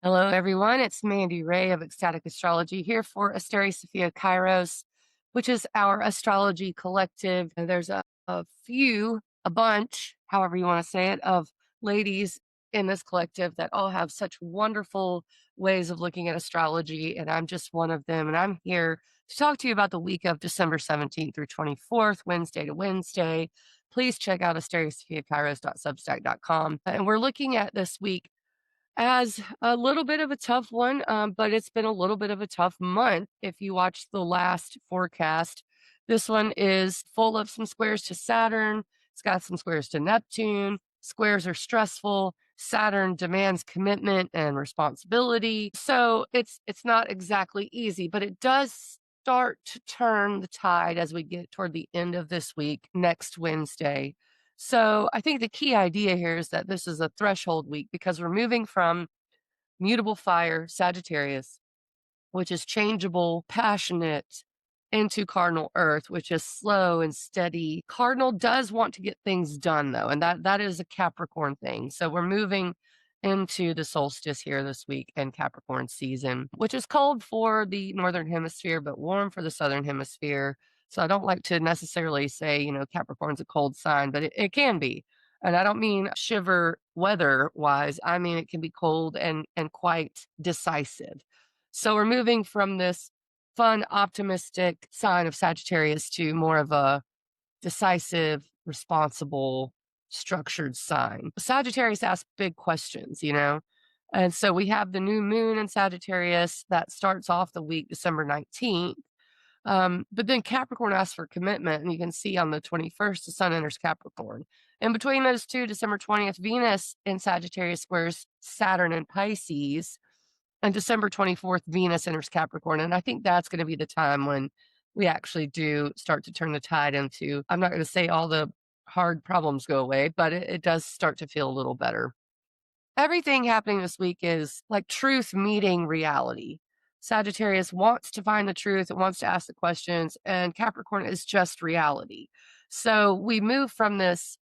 Hello, everyone. It's Mandi Rae of Ecstatic Astrology here for Asteri Sophia Kairos, which is our astrology collective. And there's a bunch, however you want to say it, of ladies in this collective that all have such wonderful ways of looking at astrology. And I'm just one of them. And I'm here to talk to you about the week of December 17th through 24th, Wednesday to Wednesday. Please check out asteriosophia.substack.com. And we're looking at this week as a little bit of a tough one, but it's been a little bit of a tough month. If you watch the last forecast, this one is full of some squares to Saturn. It's got some squares to Neptune. Squares are stressful. Saturn demands commitment and responsibility. So it's not exactly easy, but it does start to turn the tide as we get toward the end of this week, next Wednesday. So I think the key idea here is that this is a threshold week because we're moving from mutable fire, Sagittarius, which is changeable, passionate, into cardinal earth, which is slow and steady. Cardinal does want to get things done though, and that is a Capricorn thing. So we're moving into the solstice here this week in Capricorn season, which is cold for the northern hemisphere, but warm for the southern hemisphere. So I don't like to necessarily say, Capricorn's a cold sign, but it can be. And I don't mean shiver weather wise. I mean, it can be cold and quite decisive. So we're moving from this fun, optimistic sign of Sagittarius to more of a decisive, responsible, structured sign. Sagittarius asks big questions, And so we have the new moon in Sagittarius that starts off the week, December 19th. But then Capricorn asks for commitment, and you can see on the 21st, the sun enters Capricorn. In between those two, December 20th, Venus in Sagittarius squares Saturn in Pisces. And December 24th, Venus enters Capricorn. And I think that's going to be the time when we actually do start to turn the tide into, I'm not going to say all the hard problems go away, but it does start to feel a little better. Everything happening this week is like truth meeting reality. Sagittarius wants to find the truth, it wants to ask the questions, and Capricorn is just reality. So we move from this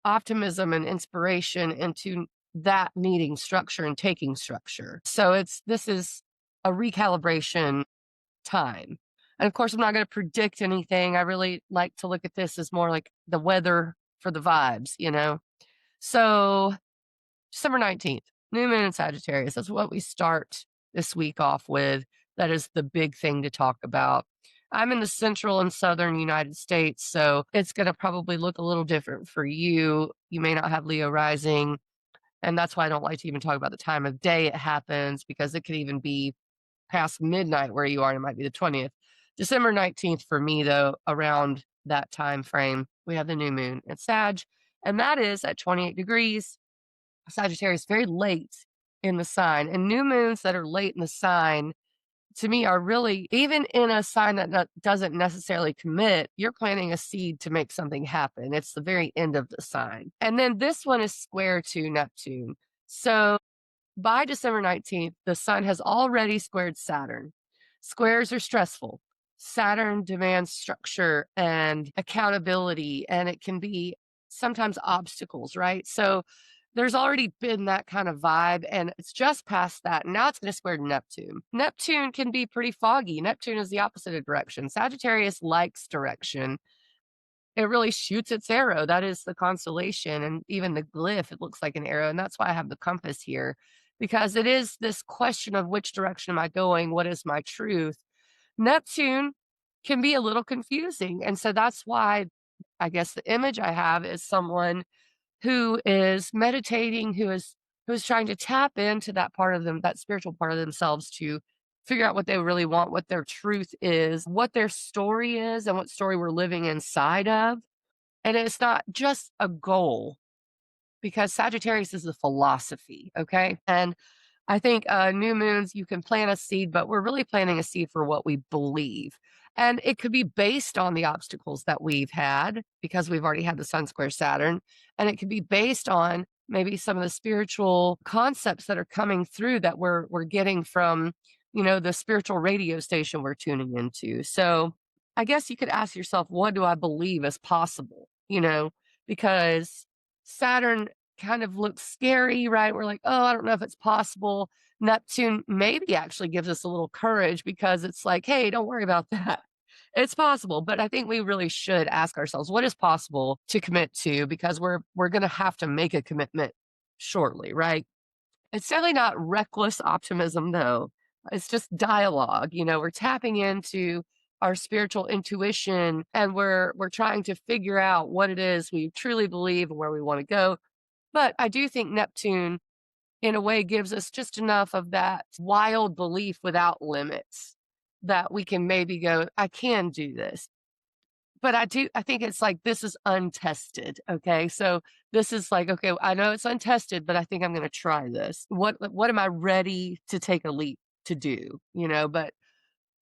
optimism and inspiration into that needing structure and taking structure. So this is a recalibration time. And of course, I'm not going to predict anything. I really like to look at this as more like the weather for the vibes. So December 19th, new moon in Sagittarius. That's what we start this week off with. That is the big thing to talk about. I'm in the central and southern United States, so it's going to probably look a little different for you. You may not have Leo rising, and that's why I don't like to even talk about the time of day it happens, because it could even be past midnight where you are, and it might be the 20th. December 19th for me, though, around that time frame, we have the new moon at Sag, and that is at 28 degrees. Sagittarius, very late in the sign, and new moons that are late in the sign to me are really, even in a sign that doesn't necessarily commit, you're planting a seed to make something happen. It's the very end of the sign. And then this one is square to Neptune. So by December 19th, the sun has already squared Saturn. Squares are stressful. Saturn demands structure and accountability, and it can be sometimes obstacles, right? So there's already been that kind of vibe, and it's just past that. Now it's going to square Neptune. Neptune can be pretty foggy. Neptune is the opposite of direction. Sagittarius likes direction. It really shoots its arrow. That is the constellation, and even the glyph, it looks like an arrow. And that's why I have the compass here, because it is this question of which direction am I going? What is my truth? Neptune can be a little confusing. And so that's why I guess the image I have is someone who is meditating, who's trying to tap into that part of them, that spiritual part of themselves, to figure out what they really want, what their truth is, what their story is, and what story we're living inside of. And it's not just a goal, because Sagittarius is a philosophy, okay? And I think new moons, you can plant a seed, but we're really planting a seed for what we believe. And it could be based on the obstacles that we've had, because we've already had the sun square Saturn. And it could be based on maybe some of the spiritual concepts that are coming through that we're getting from, the spiritual radio station we're tuning into. So I guess you could ask yourself, what do I believe is possible? Because Saturn kind of looks scary, right? We're like, oh, I don't know if it's possible. Neptune maybe actually gives us a little courage because it's like, hey, don't worry about that. It's possible, but I think we really should ask ourselves what is possible to commit to because we're going to have to make a commitment shortly, right? It's definitely not reckless optimism though. It's just dialogue, we're tapping into our spiritual intuition and we're trying to figure out what it is we truly believe and where we want to go. But I do think Neptune in a way gives us just enough of that wild belief without limits that we can maybe go, I can do this. But I think it's like this is untested. Okay. So this is like, okay, I know it's untested, but I think I'm gonna try this. What am I ready to take a leap to do? But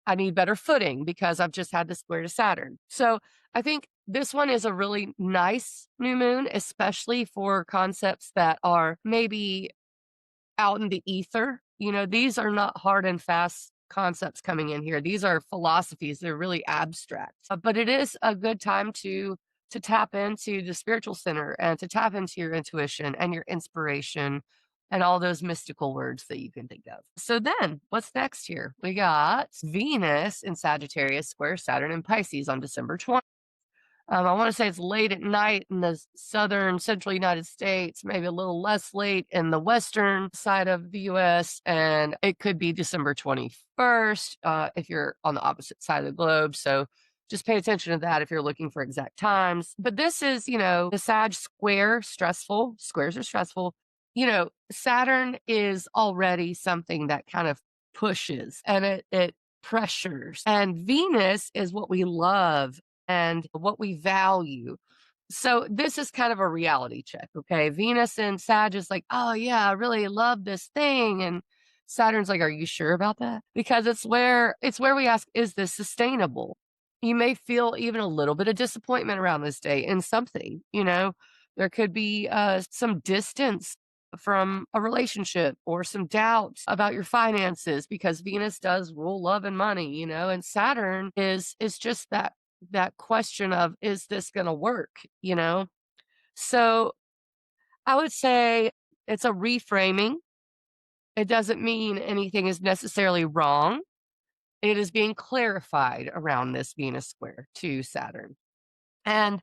I need better footing because I've just had the square to Saturn. So I think this one is a really nice new moon, especially for concepts that are maybe out in the ether. These are not hard and fast concepts coming in here. These are philosophies. They're really abstract. But it is a good time to tap into the spiritual center and to tap into your intuition and your inspiration and all those mystical words that you can think of. So then, what's next here? We got Venus in Sagittarius square Saturn in Pisces on December 20th. I want to say it's late at night in the southern central United States, maybe a little less late in the western side of the US. And it could be December 21st if you're on the opposite side of the globe. So just pay attention to that if you're looking for exact times. But this is, the Sag square, stressful. Squares are stressful. Saturn is already something that kind of pushes and it pressures. And Venus is what we love and what we value. So this is kind of a reality check, okay? Venus and Sag is like, oh yeah, I really love this thing. And Saturn's like, are you sure about that? Because it's where we ask, is this sustainable? You may feel even a little bit of disappointment around this day in something. There could be some distance from a relationship or some doubts about your finances because Venus does rule love and money, and Saturn is just that question of, is this going to work? So I would say it's a reframing. It doesn't mean anything is necessarily wrong. It is being clarified around this Venus square to Saturn. And,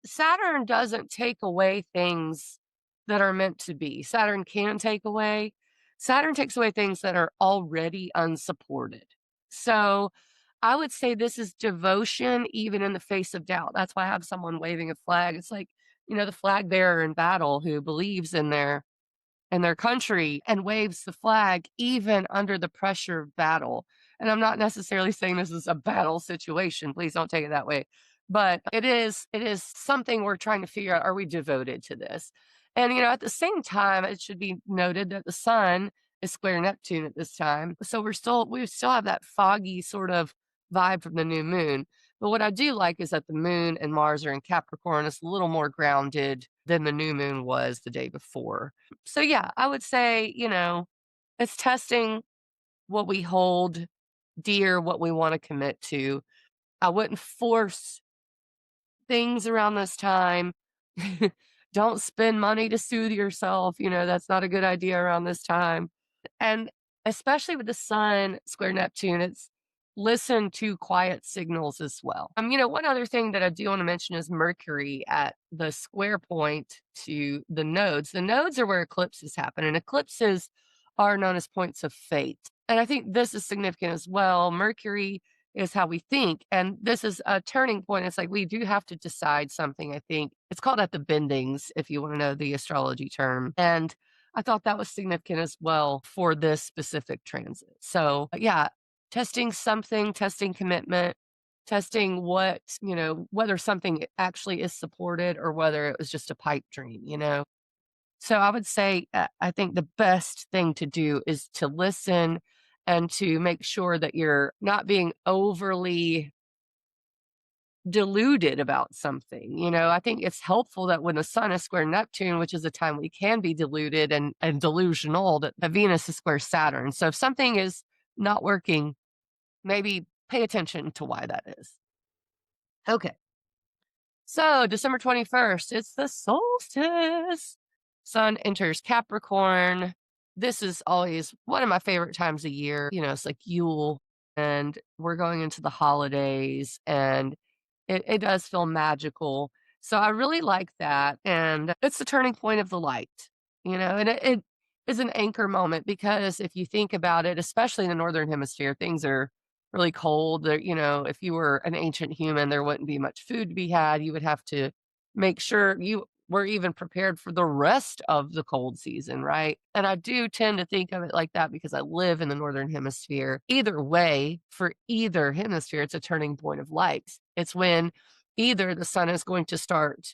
Saturn doesn't take away things that are meant to be. Saturn can take away. Saturn takes away things that are already unsupported. So I would say this is devotion, even in the face of doubt. That's why I have someone waving a flag. It's like, the flag bearer in battle who believes in their country and waves the flag even under the pressure of battle. And I'm not necessarily saying this is a battle situation. Please don't take it that way. But it is something we're trying to figure out, are we devoted to this? And at the same time, it should be noted that the sun is square Neptune at this time. So we still have that foggy sort of vibe from the new moon. But what I do like is that the moon and Mars are in Capricorn. It's a little more grounded than the new moon was the day before. So yeah, I would say, it's testing what we hold dear, what we want to commit to. I wouldn't force things around this time. Don't spend money to soothe yourself. That's not a good idea around this time. And especially with the sun square Neptune, it's listen to quiet signals as well. One other thing that I do want to mention is Mercury at the square point to the nodes. The nodes are where eclipses happen, and eclipses are known as points of fate. And I think this is significant as well. Mercury is how we think. And this is a turning point. It's like we do have to decide something, I think. It's called at the bendings, if you want to know the astrology term. And I thought that was significant as well for this specific transit. So, yeah, testing something, testing commitment, testing whether something actually is supported or whether it was just a pipe dream. So I would say, I think the best thing to do is to listen and to make sure that you're not being overly deluded about something. I think it's helpful that when the sun is square Neptune, which is a time we can be deluded and delusional, that the Venus is square Saturn. So if something is not working, maybe pay attention to why that is. Okay. So December 21st, it's the solstice. Sun enters Capricorn. This is always one of my favorite times of year. It's like Yule, and we're going into the holidays, and it does feel magical. So I really like that. And it's the turning point of the light, and it is an anchor moment because if you think about it, especially in the Northern Hemisphere, things are really cold. If you were an ancient human, there wouldn't be much food to be had. You would have to make sure you were even prepared for the rest of the cold season, right? And I do tend to think of it like that because I live in the Northern Hemisphere. Either way, for either hemisphere, it's a turning point of light. It's when either the sun is going to start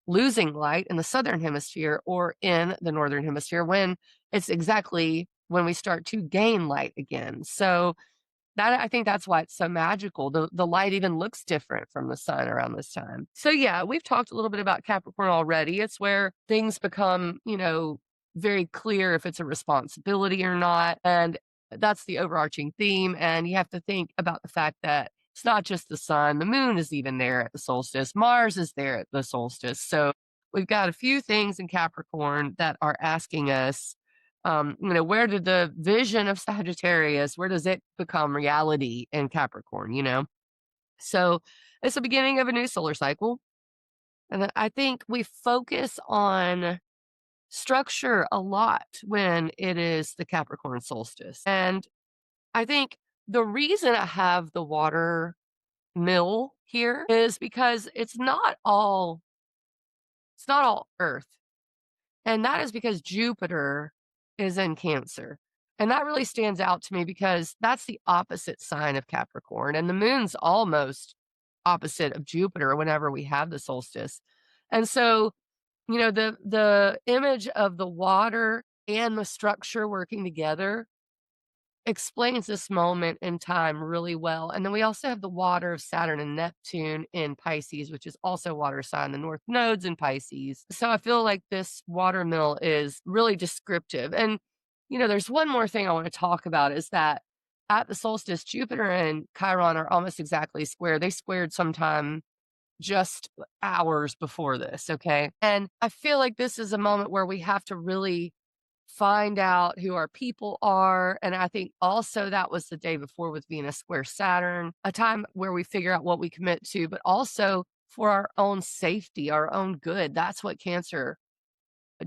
losing light in the Southern Hemisphere or in the Northern Hemisphere when it's exactly when we start to gain light again. So I think that's why it's so magical. The light even looks different from the sun around this time. So yeah, we've talked a little bit about Capricorn already. It's where things become, very clear if it's a responsibility or not. And that's the overarching theme. And you have to think about the fact that it's not just the sun, the moon is even there at the solstice, Mars is there at the solstice. So we've got a few things in Capricorn that are asking us, where did the vision of Sagittarius, where does it become reality in Capricorn? So it's the beginning of a new solar cycle. And I think we focus on structure a lot when it is the Capricorn solstice. And I think the reason I have the water mill here is because it's not all earth. And that is because Jupiter is in Cancer. And that really stands out to me because that's the opposite sign of Capricorn. And the moon's almost opposite of Jupiter whenever we have the solstice. And so, the image of the water and the structure working together explains this moment in time really well. And then we also have the water of Saturn and Neptune in Pisces, which is also water sign, the North Nodes in Pisces. So I feel like this water mill is really descriptive. And, there's one more thing I want to talk about is that at the solstice, Jupiter and Chiron are almost exactly square. They squared sometime just hours before this. Okay. And I feel like this is a moment where we have to really find out who our people are. And I think also that was the day before with Venus square Saturn, a time where we figure out what we commit to, but also for our own safety, our own good. That's what Cancer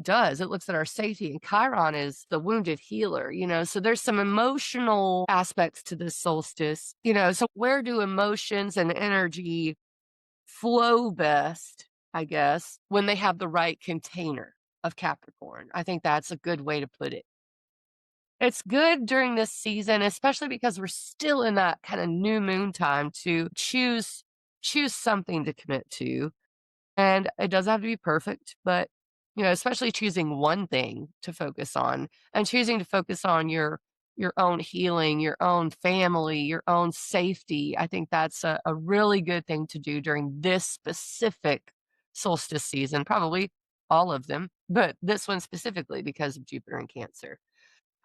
does. It looks at our safety. And Chiron is the wounded healer. So there's some emotional aspects to this solstice. So where do emotions and energy flow best, I guess, when they have the right container of Capricorn? I think that's a good way to put it. It's good during this season, especially because we're still in that kind of new moon time to choose something to commit to. And it doesn't have to be perfect, but especially choosing one thing to focus on and choosing to focus on your own healing, your own family, your own safety. I think that's a really good thing to do during this specific solstice season, probably all of them, but this one specifically because of Jupiter and Cancer.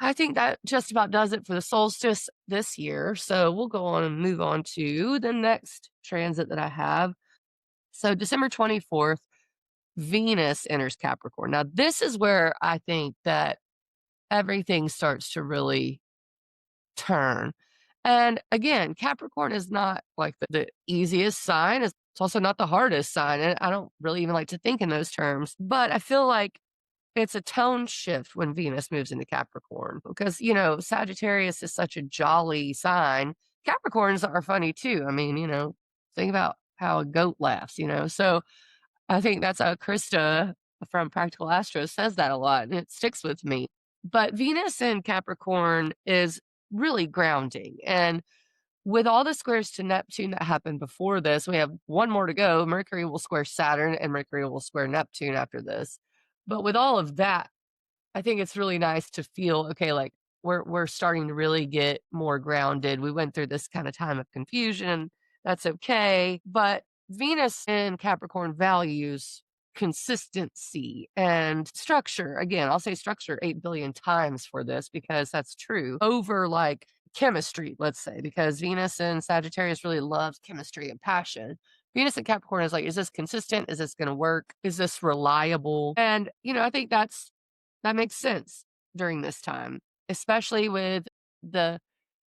I think that just about does it for the solstice this year. So we'll go on and move on to the next transit that I have. So December 24th, Venus enters Capricorn. Now, this is where I think that everything starts to really turn. And again, Capricorn is not like the easiest sign. It's also not the hardest sign. And I don't really even like to think in those terms. But I feel like it's a tone shift when Venus moves into Capricorn because, Sagittarius is such a jolly sign. Capricorns are funny too. I mean, think about how a goat laughs. So I think that's Krista from Practical Astro says that a lot, and it sticks with me. But Venus in Capricorn is really grounding. And with all the squares to Neptune that happened before this, we have one more to go. Mercury will square Saturn and Mercury will square Neptune after this. But with all of that, I think it's really nice to feel, okay, like we're starting to really get more grounded. We went through this kind of time of confusion. That's okay. But Venus in Capricorn values consistency and structure. Again, I'll say structure 8 billion times for this because that's true over like chemistry, let's say, because Venus in Sagittarius really loves chemistry and passion. Venus in Capricorn is like, is this consistent? Is this going to work? Is this reliable? And, I think that makes sense during this time, especially with the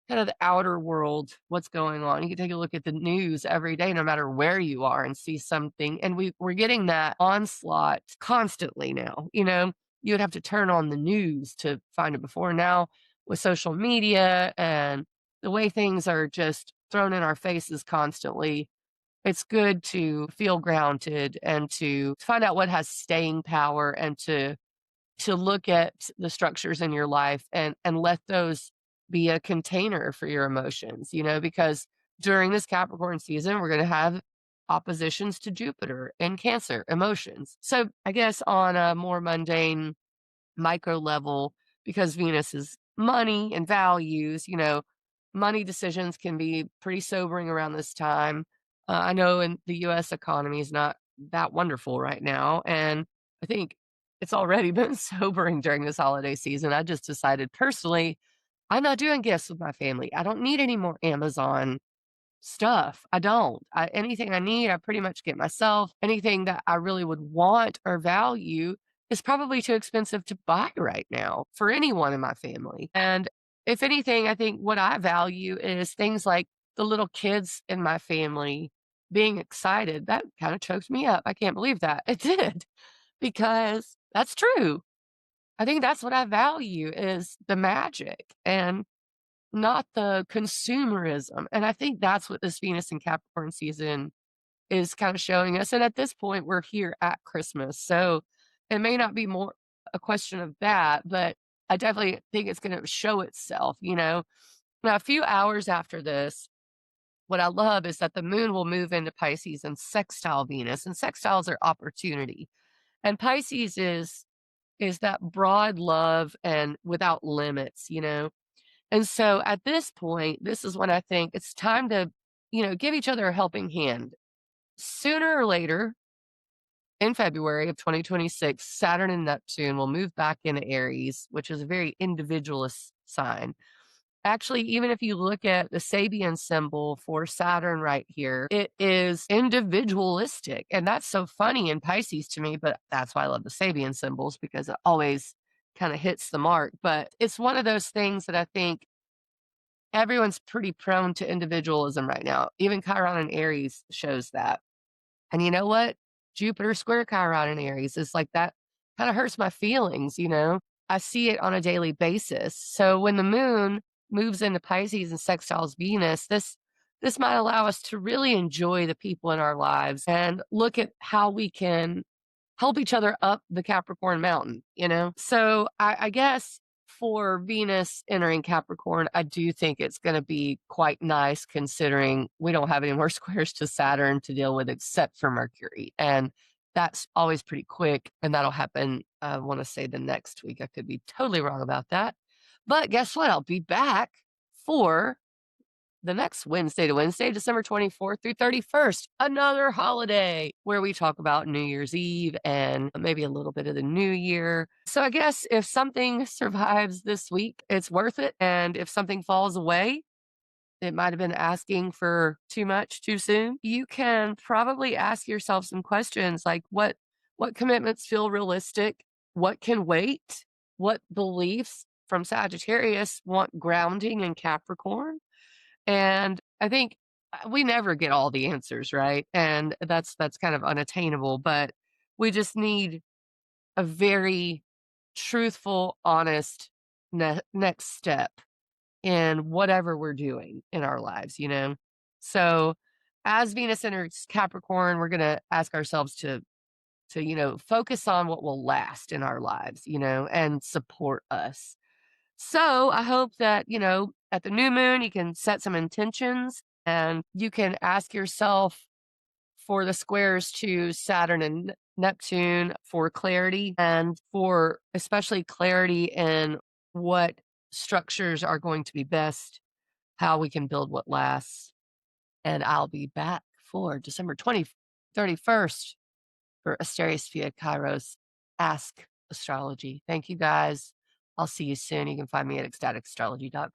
kind of the outer world, what's going on. You can take a look at the news every day, no matter where you are, and see something. And we're getting that onslaught constantly now. You would have to turn on the news to find it before. Now, with social media and the way things are just thrown in our faces constantly, it's good to feel grounded and to find out what has staying power, and to look at the structures in your life and let those be a container for your emotions, because during this Capricorn season, we're going to have oppositions to Jupiter and Cancer emotions. So I guess on a more mundane micro level, because Venus is money and values, money decisions can be pretty sobering around this time. I know in the US economy is not that wonderful right now. And I think it's already been sobering during this holiday season. I just decided personally, I'm not doing gifts with my family. I don't need any more Amazon stuff. I don't. Anything I need, I pretty much get myself. Anything that I really would want or value is probably too expensive to buy right now for anyone in my family. And if anything, I think what I value is things like the little kids in my family being excited. That kind of choked me up. I can't believe that. It did, because that's true. I think that's what I value, is the magic and not the consumerism. And I think that's what this Venus and Capricorn season is kind of showing us. And at this point, we're here at Christmas. So it may not be more a question of that, but I definitely think it's going to show itself. Now, a few hours after this, what I love is that the moon will move into Pisces and sextile Venus, and sextiles are opportunity. And Pisces is that broad love and without limits. And so at this point, this is when I think it's time to, give each other a helping hand. Sooner or later, in February of 2026, Saturn and Neptune will move back into Aries, which is a very individualist sign. Actually, even if you look at the Sabian symbol for Saturn right here, it is individualistic. And that's so funny in Pisces to me, but that's why I love the Sabian symbols, because it always kind of hits the mark. But it's one of those things that I think everyone's pretty prone to individualism right now. Even Chiron and Aries shows that. And you know what? Jupiter square Chiron and Aries is like that, kind of hurts my feelings. I see it on a daily basis. So when the moon moves into Pisces and sextiles Venus, this might allow us to really enjoy the people in our lives and look at how we can help each other up the Capricorn mountain. So I guess for Venus entering Capricorn, I do think it's going to be quite nice, considering we don't have any more squares to Saturn to deal with except for Mercury. And that's always pretty quick. And that'll happen, I want to say, the next week. I could be totally wrong about that. But guess what? I'll be back for the next Wednesday to Wednesday, December 24th through 31st, another holiday where we talk about New Year's Eve and maybe a little bit of the new year. So I guess if something survives this week, it's worth it. And if something falls away, it might have been asking for too much too soon. You can probably ask yourself some questions like what commitments feel realistic? What can wait? What beliefs from Sagittarius want grounding in Capricorn? And I think we never get all the answers, right? And that's kind of unattainable, but we just need a very truthful, honest next step in whatever we're doing in our lives. So as Venus enters Capricorn, we're going to ask ourselves to focus on what will last in our lives, and support us. So I hope that, at the new moon, you can set some intentions, and you can ask yourself for the squares to Saturn and Neptune for clarity, and for especially clarity in what structures are going to be best, how we can build what lasts. And I'll be back for December 31st for Asterios via Kairos Ask Astrology. Thank you guys. I'll see you soon. You can find me at ecstaticastrology.com.